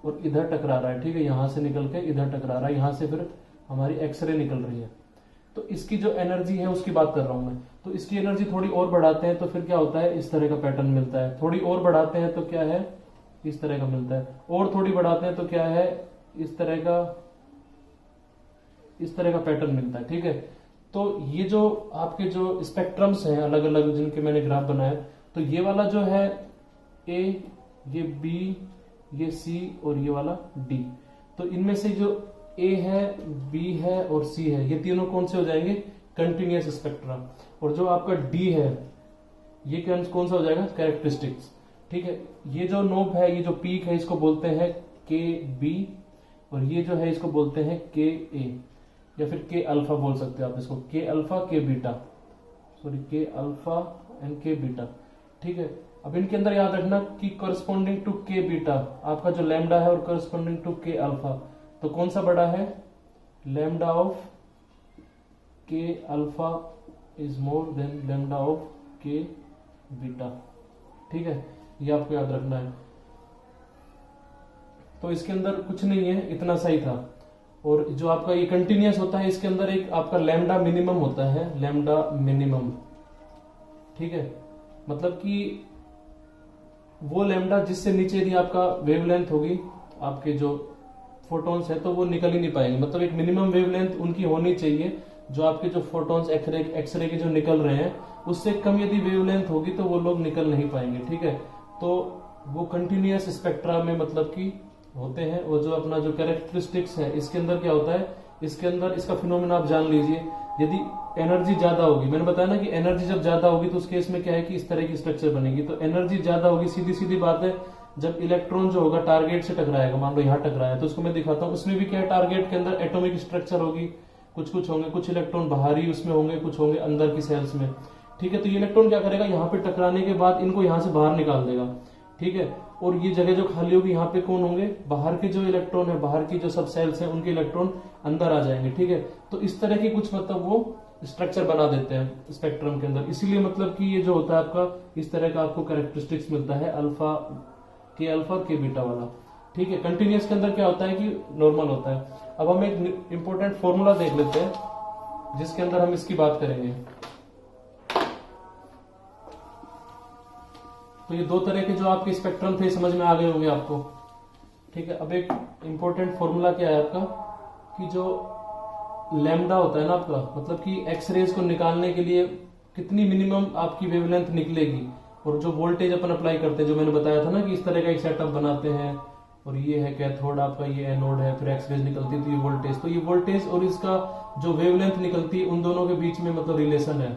और इधर टकरा रहा है, ठीक है, यहां से निकल के इधर टकरा रहा है, यहां से फिर हमारी एक्सरे निकल रही है। तो इसकी जो एनर्जी है उसकी बात कर रहा हूं मैं। तो इसकी एनर्जी थोड़ी और बढ़ाते हैं तो फिर क्या होता है, इस तरह का पैटर्न मिलता है। थोड़ी और बढ़ाते हैं तो क्या है, इस तरह का मिलता है। और थोड़ी बढ़ाते हैं तो क्या है, इस तरह का पैटर्न मिलता है, ठीक है। तो ये जो आपके जो स्पेक्ट्रम्स हैं अलग अलग जिनके मैंने ग्राफ बनाया, तो ये वाला जो है ए, ये बी, ये सी और ये वाला डी। तो इनमें से जो ए है, बी है और सी है, ये तीनों कौन से हो जाएंगे? Continuous spectra. और जो आपका डी है ये कौन सा हो जाएगा? कैरेक्टरिस्टिक्स। ठीक है, ये जो नोब है, ये जो पीक है, इसको बोलते हैं के बी, और ये जो है इसको बोलते हैं के ए, या फिर के अल्फा बोल सकते हैं आप इसको, के अल्फा के बीटा, सॉरी के अल्फा एंड के बीटा। ठीक है, अब इनके अंदर याद रखना कि करस्पॉन्डिंग टू के बीटा आपका जो लैम्डा है और करस्पॉन्डिंग टू के अल्फा, तो कौन सा बड़ा है? लैम्डा ऑफ के alpha is more than lambda of के बीटा। ठीक है, ये आपको याद रखना है। तो इसके अंदर कुछ नहीं है, इतना सही था। और जो आपका ये कंटिन्यूअस होता है, इसके अंदर एक आपका लैम्डा मिनिमम होता है, लैम्डा मिनिमम। ठीक है, मतलब कि वो लैम्डा जिससे नीचे यदि आपका वेवलेंथ होगी, आपके जो फोटॉन्स है, तो वो निकल ही नहीं पाएंगे। मतलब एक मिनिमम वेवलेंथ उनकी होनी चाहिए, जो आपके जो फोटॉन्स एक्सरे के जो निकल रहे हैं, उससे कम यदि वेवलेंथ होगी तो वो लोग निकल नहीं पाएंगे। ठीक है, तो वो कंटिन्यूअस स्पेक्ट्रा में मतलब कि होते हैं। और जो अपना जो कैरेक्टरिस्टिक्स है, इसके अंदर क्या होता है, इसके अंदर इसका फिनोमेना आप जान लीजिए। यदि एनर्जी ज्यादा होगी, मैंने बताया ना कि एनर्जी जब ज्यादा होगी तो उस केस में क्या है कि इस तरह की स्ट्रक्चर बनेगी। तो एनर्जी ज्यादा होगी, सीधी सीधी बात है, जब इलेक्ट्रॉन जो होगा टारगेट से टकराएगा, मान लो यहाँ टकराया, तो उसको मैं दिखाता हूँ। उसमें भी क्या है, टारगेट के अंदर एटॉमिक स्ट्रक्चर होगी, कुछ कुछ होंगे, कुछ इलेक्ट्रॉन बाहरी उसमें होंगे, कुछ होंगे अंदर की सेल्स में। ठीक है, तो ये इलेक्ट्रॉन क्या करेगा, यहाँ पे टकराने के बाद इनको यहाँ से बाहर निकाल देगा। ठीक है, और ये जगह जो खाली होगी, यहाँ पे कौन होंगे? बाहर के जो इलेक्ट्रॉन है, बाहर की जो सब सेल्स हैं, उनके इलेक्ट्रॉन अंदर आ जाएंगे। ठीक है, तो इस तरह की कुछ मतलब वो स्ट्रक्चर बना देते हैं स्पेक्ट्रम के अंदर। इसीलिए मतलब कि ये जो होता है आपका, इस तरह का आपको कैरेक्टरिस्टिक्स मिलता है, अल्फा के बीटा वाला। ठीक है, कंटिन्यूअस के अंदर क्या होता है कि नॉर्मल होता है। अब हम एक इंपॉर्टेंट फॉर्मूला देख लेते हैं, जिसके अंदर हम इसकी बात करेंगे। तो ये दो तरह के जो आपके स्पेक्ट्रम थे, समझ में आ गए होंगे आपको। ठीक है, अब एक इंपॉर्टेंट फॉर्मूला क्या है आपका, कि जो लैम्डा होता है ना आपका, मतलब कि एक्सरेज को निकालने के लिए कितनी मिनिमम आपकी वेवलेंथ निकलेगी, और जो वोल्टेज अपन अप्लाई करते हैं, जो मैंने बताया था ना कि इस तरह का एक सेटअप बनाते हैं, और ये है कैथोड आपका, ये एनोड है, फिर एक्सरेज निकलती है, तो ये वोल्टेज, तो ये वोल्टेज और इसका जो वेवलेंथ निकलती है, उन दोनों के बीच में मतलब रिलेशन है।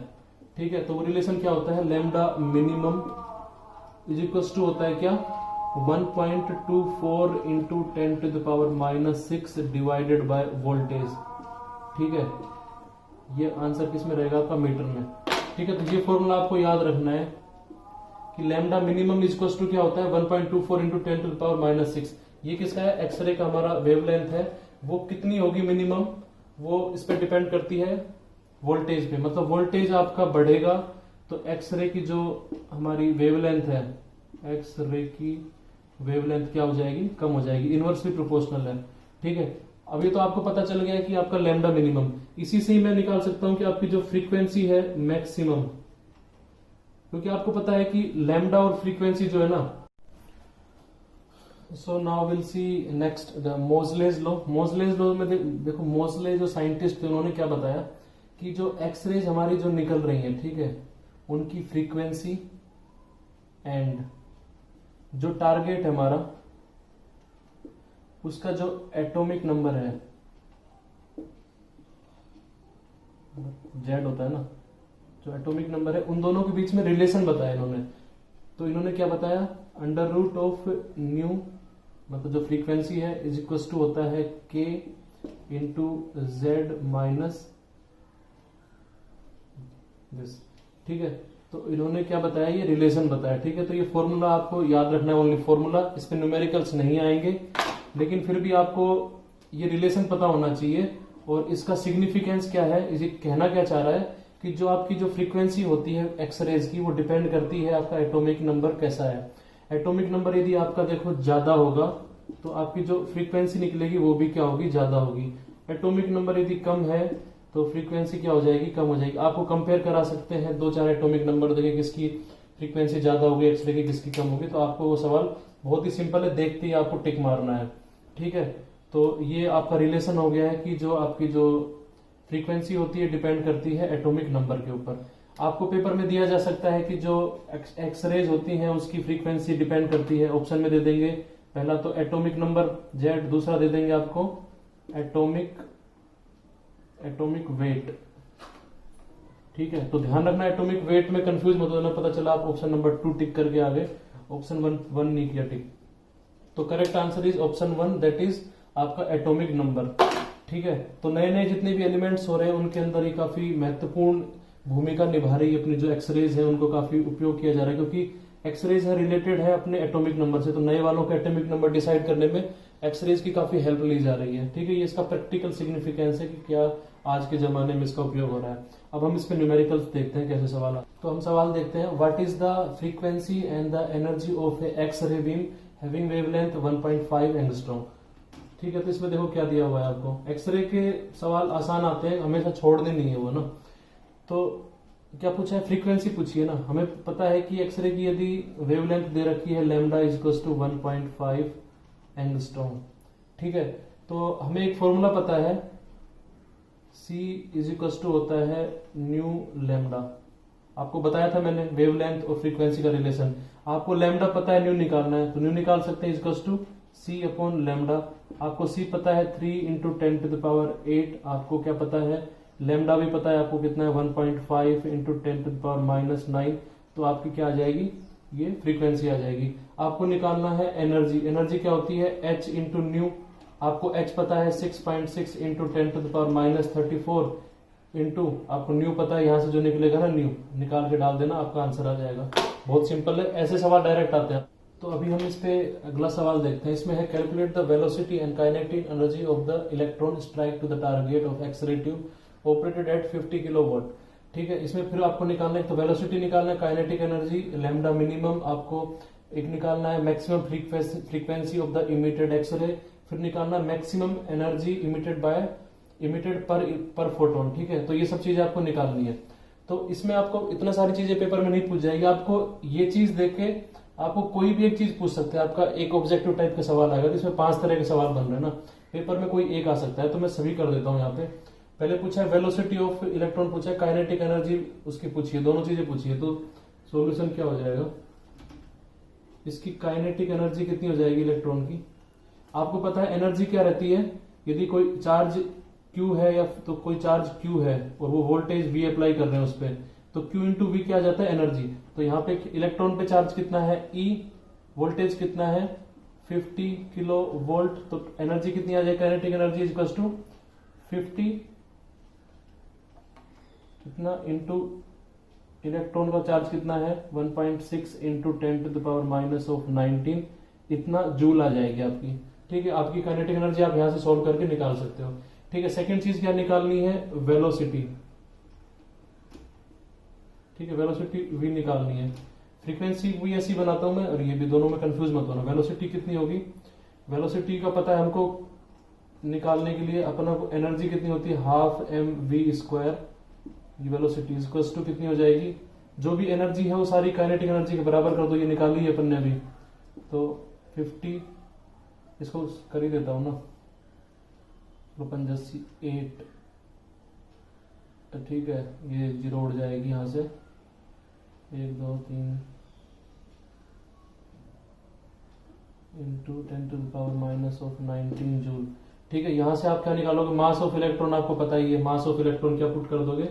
ठीक है, तो वो रिलेशन क्या होता है, lambda minimum is equal to होता है क्या, 1.24 इंटू 10⁻⁻6 डिवाइडेड बाय वोल्टेज। ठीक है, ये आंसर किस में रहेगा आपका, मीटर में। ठीक है, तो ये फॉर्मूला आपको याद रखना है कि lambda minimum is equal to क्या होता है, 1.24 इंटू 10⁻⁻6। ये किसका है, एक्सरे का हमारा वेवलेंथ है, वो कितनी होगी मिनिमम, वो इस पर डिपेंड करती है वोल्टेज पे। मतलब वोल्टेज आपका बढ़ेगा तो एक्सरे की जो हमारी वेवलेंथ है, एक्सरे की वेवलेंथ क्या हो जाएगी, कम हो जाएगी, इनवर्सली प्रोपोर्शनल है। ठीक है, अभी तो आपको पता चल गया कि आपका लैम्डा मिनिमम, इसी से ही मैं निकाल सकता हूं कि आपकी जो फ्रीक्वेंसी है मैक्सिमम, क्योंकि आपको पता है कि लैम्डा और फ्रीक्वेंसी जो है ना। So now will see next the Moseley's law. Moseley law में देखो, मोजले जो साइंटिस्ट थे, उन्होंने क्या बताया कि जो एक्सरेज हमारी जो निकल रही है, ठीक है, उनकी फ्रीक्वेंसी एंड जो टारगेट है हमारा, उसका जो एटॉमिक नंबर है, जेड होता है ना, जो एटॉमिक नंबर है, उन दोनों के बीच में रिलेशन बताया इन्होंने। तो इन्होंने क्या बताया, अंडर रूट ऑफ न्यू, मतलब जो फ्रीक्वेंसी है, इज इक्वल टू होता है के इंटू जेड माइनस दिस। ठीक है, तो इन्होंने क्या बताया, ये रिलेशन बताया। ठीक है, तो ये फॉर्मूला आपको याद रखना है, ओनली फॉर्मूला, इस पे न्यूमेरिकल्स नहीं आएंगे, लेकिन फिर भी आपको ये रिलेशन पता होना चाहिए। और इसका सिग्निफिकेंस क्या है, इसे कहना क्या चाह रहा है कि जो आपकी जो फ्रीक्वेंसी होती है एक्सरेज की, वो डिपेंड करती है आपका एटॉमिक नंबर कैसा है। एटॉमिक नंबर यदि आपका देखो ज्यादा होगा तो आपकी जो फ्रीक्वेंसी निकलेगी वो भी क्या होगी, ज्यादा होगी। एटॉमिक नंबर यदि कम है तो फ्रीक्वेंसी क्या हो जाएगी, कम हो जाएगी। आपको कंपेयर करा सकते हैं, दो चार एटॉमिक नंबर देखे किसकी फ्रीक्वेंसी ज्यादा होगी एक्सरे की, किसकी कम होगी, तो आपको वो सवाल बहुत ही सिंपल है, देखते ही आपको टिक मारना है। ठीक है, तो ये आपका रिलेशन हो गया है कि जो आपकी जो फ्रीक्वेंसी होती है डिपेंड करती है एटॉमिक नंबर के ऊपर। आपको पेपर में दिया जा सकता है कि जो एक्सरेज होती हैं उसकी फ्रीक्वेंसी डिपेंड करती है, ऑप्शन में दे देंगे, पहला तो एटॉमिक नंबर जेड, दूसरा दे देंगे आपको एटॉमिक वेट। ठीक है, तो ध्यान रखना एटॉमिक वेट में कंफ्यूज मत होना, पता चला आप ऑप्शन नंबर 2 टिक करके आ गए, ऑप्शन वन नहीं किया टिक। तो correct answer is option 1, that is आपका एटॉमिक नंबर। ठीक है, तो नए नए जितने भी एलिमेंट्स हो रहे हैं उनके अंदर ये काफी महत्वपूर्ण भूमिका निभा रही है, अपनी जो एक्सरेज है उनको काफी उपयोग किया जा रहा है, क्योंकि एक्सरेज है रिलेटेड है अपने एटॉमिक नंबर से, तो नए वालों का एटॉमिक नंबर डिसाइड करने में एक्सरेज की काफी हेल्प ली जा रही है। ठीक है, ये इसका प्रैक्टिकल सिग्निफिकेंस है कि क्या आज के जमाने में इसका उपयोग हो रहा है। अब हम इसमें न्यूमेरिकल्स देखते हैं कैसे सवाल। तो हम सवाल देखते हैं, what is the frequency and the energy of A X ray beam having wavelength 1.5 angstrom. ठीक है, तो इसमें देखो क्या दिया हुआ है आपको। एक्सरे के सवाल आसान आते हैं, हमेशा छोड़ने नहीं है वो ना। तो क्या पूछा है, फ्रीक्वेंसी पूछी है ना। हमें पता है कि एक्सरे की यदि वेवलेंथ दे रखी है lambda is equal to 1.5 angstrom. ठीक है, तो हमें एक फॉर्मूला पता है, C इज इक्वल टू होता है न्यू लैम्डा। आपको बताया था मैंने वेवलेंथ और फ्रीक्वेंसी का रिलेशन। आपको लैम्डा पता है, न्यू निकालना है, तो न्यू निकाल सकते हैं, is equal to C upon lambda. आपको C पता है 3 इंटू 10 टू द पावर 8। आपको क्या पता है, लैम्डा भी पता है आपको कितना है 1.5 इंटू 10 टू द पावर -9। तो आपकी क्या आ जाएगी, ये फ्रीक्वेंसी आ जाएगी। आपको निकालना है एनर्जी। एनर्जी क्या होती है, H इंटू न्यू। आपको H पता है 6.6 into 10 to the power -34 into आपको न्यू पता है, यहां से जो निकलेगा ना न्यू निकाल के डाल देना, आपका आंसर आ जाएगा। बहुत सिंपल है, ऐसे सवाल डायरेक्ट आते हैं। तो अभी हम इस पे अगला सवाल देखते हैं। इसमें है calculate the velocity and kinetic energy of the electron strike to the target of X-ray tube operated at 50 kilowatt. ठीक है, इसमें फिर आपको निकालना है, तो वेलोसिटी निकालना है, काइनेटिक एनर्जी लैम्डा मिनिमम, आपको एक निकालना है maximum frequency of the emitted X-ray, फिर निकालना maximum energy emitted per photon. ठीक है, तो ये सब चीजें आपको निकालनी है। तो इसमें आपको इतना सारी चीजें पेपर में नहीं पूछ जाएगी, आपको ये चीज देख के आपको कोई भी एक चीज पूछ सकते हैं। आपका एक ऑब्जेक्टिव टाइप का सवाल आएगा, इसमें 5 तरह के सवाल बन रहे हैं ना, पेपर में कोई एक आ सकता है, तो मैं सभी कर देता हूँ यहाँ पे। पहले पूछा है वेलोसिटी ऑफ इलेक्ट्रॉन, पूछा है काइनेटिक एनर्जी उसकी पूछी है, दोनों चीजें पूछी है। तो सॉल्यूशन क्या हो जाएगा, इसकी काइनेटिक एनर्जी कितनी हो जाएगी इलेक्ट्रॉन की। आपको पता है एनर्जी क्या रहती है, यदि कोई चार्ज Q है या तो कोई चार्ज Q है और वो वोल्टेज V अप्लाई कर रहे हैं उस पर, तो Q इंटू वी क्या आ जाता है, एनर्जी। तो यहाँ पे इलेक्ट्रॉन पे चार्ज कितना है E, वोल्टेज कितना है 50 किलो वोल्ट, तो एनर्जी कितनी आ जाएगी, kinetic energy is equal to 50 कितना इंटू इलेक्ट्रॉन का चार्ज कितना है 1.6 इंटू 10 टू द पावर -19, इतना जूल आ जाएगी आपकी। ठीक है, आपकी काइनेटिक एनर्जी आप यहां से सॉल्व करके निकाल सकते हो। ठीक है, सेकंड चीज क्या निकालनी है, वेलोसिटी। ठीक है, वेलोसिटी v निकालनी है। फ्रीक्वेंसी v ऐसी बनाता हूं मैं, और ये भी दोनों में कंफ्यूज मत होना। वेलोसिटी कितनी होगी, वेलोसिटी का पता है हमको निकालने के लिए, अपना एनर्जी कितनी होती है 12mv²। ये वेलोसिटी इक्वल टू कितनी हो जाएगी, जो भी एनर्जी है वो सारी काइनेटिक एनर्जी के बराबर कर दो, ये निकाली है अपन ने अभी। तो 50, इसको कर ही देता हूं ना, 58। ठीक है, ये 0 उड़ जाएगी यहां से, 1 2 3 into 10 to the power -19 joule. ठीक है, यहां से आप क्या निकालोगे, मास ऑफ इलेक्ट्रॉन आपको पता ही है, मास ऑफ इलेक्ट्रॉन क्या पुट कर दोगे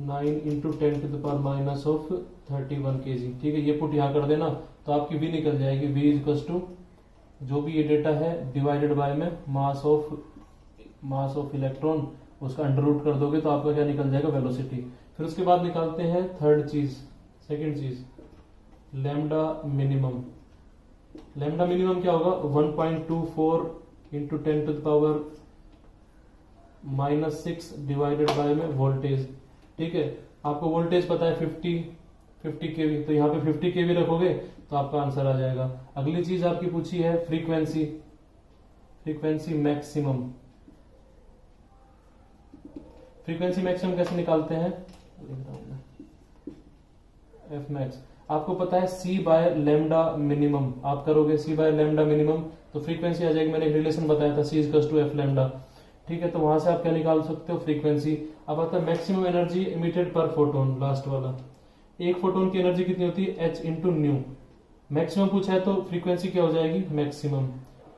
9 into 10 to the power -31 kg। ठीक है, ये पुट यहाँ कर देना, तो आपकी v निकल जाएगी, v इज इक्वल टू जो भी ये डेटा है डिवाइडेड बाय में मास ऑफ इलेक्ट्रॉन, उसका अंडर रूट कर दोगे तो आपका क्या निकल जाएगा, वेलोसिटी। फिर उसके बाद निकालते हैं सेकंड चीज लैम्डा मिनिमम। लैम्डा मिनिमम क्या होगा 1.24 into 10 to the power -6 divided by में वोल्टेज। ठीक है, आपको वोल्टेज पता है 50 केवी, तो यहाँ पे 50 केवी रखोगे तो आपका आंसर आ जाएगा। अगली चीज आपकी पूछी है फ्रीक्वेंसी मैक्सिमम। फ्रीक्वेंसी मैक्सिमम कैसे निकालते हैं, एफ मैक्स। आपको पता है C बाय लैम्डा मिनिमम, आप करोगे C बाय लैम्डा मिनिमम तो फ्रीक्वेंसी आ जाएगी। मैंने एक रिलेशन बताया था C equal to f lambda. ठीक है, तो वहां से आप क्या निकाल सकते हो, फ्रीक्वेंसी। अब आता है maximum energy emitted per photon, last वाला। एक फोटोन की एनर्जी कितनी होती है, h इंटू न्यू। मैक्सिमम पूछा है तो फ्रीक्वेंसी क्या हो जाएगी, मैक्सिमम।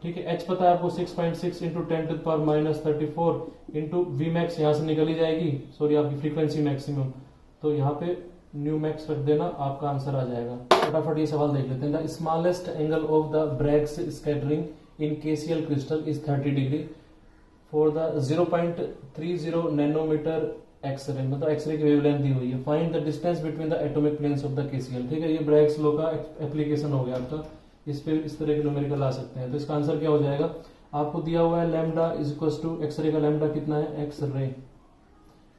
ठीक है। h पता है आपको 6.6 इंटू 10⁻⁻34 इंटू वी मैक्स यहाँ से निकली जाएगी, सॉरी आपकी फ्रीक्वेंसी मैक्सिमम, तो यहाँ पे न्यू मैक्स रख देना, आपका आंसर आ जाएगा। फटाफट ये सवाल देख लेते हैं। The smallest angle of the Bragg's scattering in KCl crystal is 30 degree for the 0.30 nanometre X-ray, मतलब एक्सरे की वेवलेंथ दी हुई है। Find the distance between the atomic planes of the KCl। ठीक है, ये ब्रैग्स लॉ का एप्लीकेशन हो गया आपका, इस पे इस तरह के न्यूमेरिकल आ सकते हैं। तो इसका आंसर क्या हो जाएगा, आपको दिया हुआ है lambda is equal to X-ray का लैम्डा कितना है, एक्सरे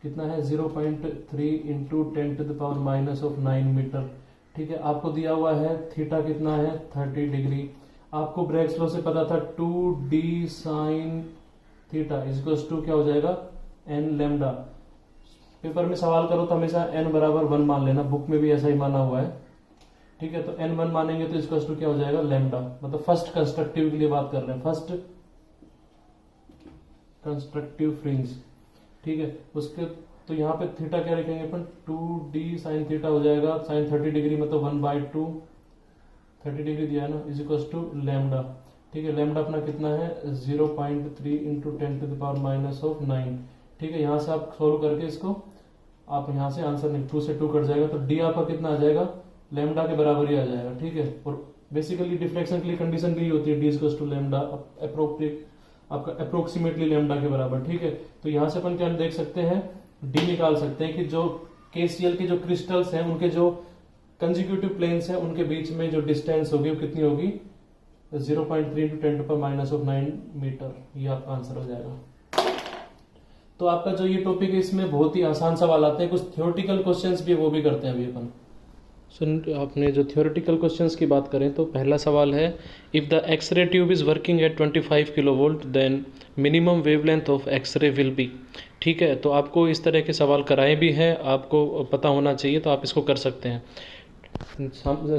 कितना है 0.3 इंटू 10⁻⁻9 मीटर। ठीक है, आपको दिया हुआ है थीटा कितना है 30 डिग्री। आपको ब्रैग्स लॉ से पता था 2d sine theta is equal to क्या हो जाएगा n लैम्डा। पेपर में सवाल करो तो हमेशा n बराबर 1 मान लेना, बुक में भी ऐसा ही माना हुआ है। ठीक है, तो n 1 मानेंगे तो इसका टू क्या हो जाएगा लैम्डा, मतलब फर्स्ट कंस्ट्रक्टिव के लिए बात कर रहे हैं, फर्स्ट कंस्ट्रक्टिव फ्रिंज। ठीक है, उसके तो यहाँ पे थीटा क्या रखेंगे अपन 2d साइन थीटा हो जाएगा, साइन 30 डिग्री मतलब 1/2 30 डिग्री दिया है ना, इज इक्वल टू लैम्डा। ठीक है, लैम्डा अपना कितना है 0.3 इंटू 10⁻⁹। ठीक है, यहाँ से आप सोल्व करके इसको आप यहाँ से आंसर नहीं, 2 से 2 कट जाएगा, तो डी आपका कितना आ जाएगा लैम्डा के बराबर ही आ जाएगा। ठीक है, और बेसिकली डिफ्लेक्शन के लिए कंडीशन भी होती है d equal to lambda appropriate आपका अप्रोक्सीमेटली लैम्डा के बराबर। ठीक है, तो यहाँ से अपन क्या देख सकते हैं, डी निकाल सकते हैं कि जो KCl के जो क्रिस्टल्स हैं उनके जो कंजिक्यूटिव प्लेन्स हैं उनके बीच में जो डिस्टेंस होगी वो कितनी होगी 0.3 इंटू 10⁻⁹ मीटर। ये आपका आंसर हो जाएगा। तो आपका जो ये टॉपिक है इसमें बहुत ही आसान सवाल आते हैं, कुछ थ्योरेटिकल क्वेश्चंस भी वो भी करते हैं अभी अपन। आपने जो थ्योरेटिकल क्वेश्चंस की बात करें तो पहला सवाल है, if the X-ray tube is working at 25 kilovolt then minimum wavelength of X-ray will be. ठीक है, तो आपको इस तरह के सवाल कराए भी हैं, आपको पता होना चाहिए, तो आप इसको कर सकते हैं।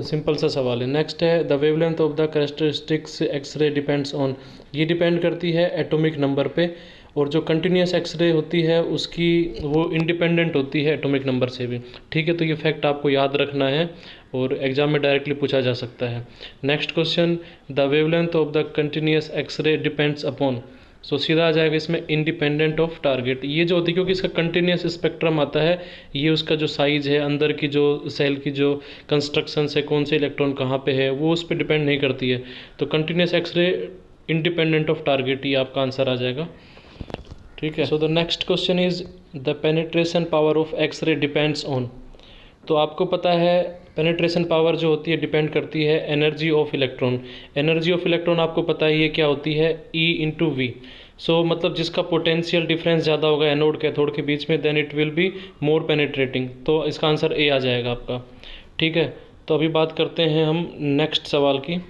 सिंपल सा सवाल है। नेक्स्ट है, the wavelength of the characteristics X-ray depends on, ये डिपेंड करती है एटॉमिक नंबर पे, और जो कंटिन्यूस एक्सरे होती है उसकी वो इंडिपेंडेंट होती है एटॉमिक नंबर से भी। ठीक है, तो ये फैक्ट आपको याद रखना है और एग्जाम में डायरेक्टली पूछा जा सकता है। Next question, the wavelength of the continuous X-ray depends upon, so सीधा आ जाएगा इसमें इंडिपेंडेंट ऑफ टारगेट। ये जो होती है क्योंकि इसका कंटिन्यूस स्पेक्ट्रम आता है, ये उसका जो साइज है, अंदर की जो सेल की जो कंस्ट्रक्शन है, कौन से इलेक्ट्रॉन कहाँ पे है, वो उस पर डिपेंड नहीं करती है। तो continuous X-ray independent of target, ये आपका आंसर आ जाएगा। ठीक है, so the next question is the penetration power of X-ray depends on. तो आपको पता है पेनिट्रेशन पावर जो होती है डिपेंड करती है energy of electron. Energy of electron आपको पता है ये क्या होती है, E इंटू वी। सो मतलब जिसका पोटेंशियल डिफरेंस ज़्यादा होगा एनोड कैथोड के बीच में, then it will be more penetrating. तो इसका आंसर ए आ जाएगा आपका। ठीक है, तो अभी बात करते हैं हम नेक्स्ट सवाल की।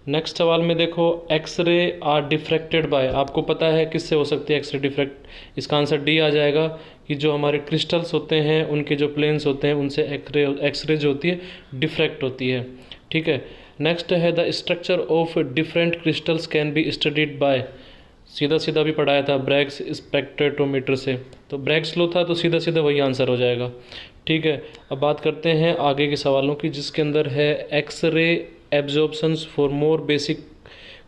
नेक्स्ट सवाल में देखो, एक्सरे आर डिफ्रैक्टेड बाय, आपको पता है किससे हो सकती है एक्सरे डिफ्रैक्ट, इसका आंसर डी आ जाएगा कि जो हमारे क्रिस्टल्स होते हैं उनके जो प्लेन्स होते हैं उनसे एक्सरे जो होती है डिफ्रैक्ट होती है। ठीक है, नेक्स्ट है, the structure of different crystals can be studied by, सीधा सीधा भी पढ़ाया था ब्रैग्स स्पेक्ट्रोमीटर से, तो ब्रैग्स लो था तो सीधा सीधा वही आंसर हो जाएगा। ठीक है, अब बात करते हैं आगे के सवालों की, जिसके अंदर है X-ray absorptions for more basic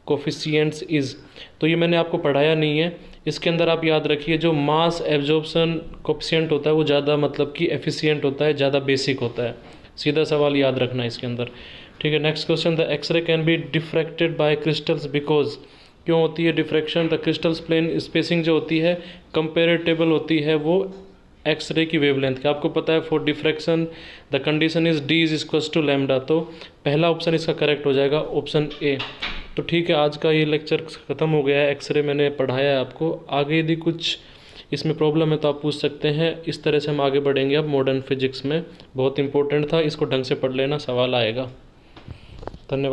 coefficients is. तो ये मैंने आपको पढ़ाया नहीं है, इसके अंदर आप याद रखिए जो मास एब्जॉर्प्शन कोफिशिएंट होता है वो ज़्यादा मतलब कि एफिशिएंट होता है, ज़्यादा बेसिक होता है। सीधा सवाल याद रखना है इसके अंदर। ठीक है, next question, the X-ray can be diffracted by crystals because, क्यों होती है diffraction, the crystals plane spacing जो होती है कंपेरेटेबल होती है वो एक्सरे की वेवलेंथ का। आपको पता है for diffraction the condition is d is equals to lambda, तो पहला ऑप्शन इसका करेक्ट हो जाएगा, ऑप्शन ए। तो ठीक है, आज का ये लेक्चर ख़त्म हो गया है, एक्सरे मैंने पढ़ाया है आपको। आगे यदि कुछ इसमें प्रॉब्लम है तो आप पूछ सकते हैं। इस तरह से हम आगे बढ़ेंगे अब मॉडर्न फिजिक्स में, बहुत इंपॉर्टेंट था, इसको ढंग से पढ़ लेना, सवाल आएगा। धन्यवाद।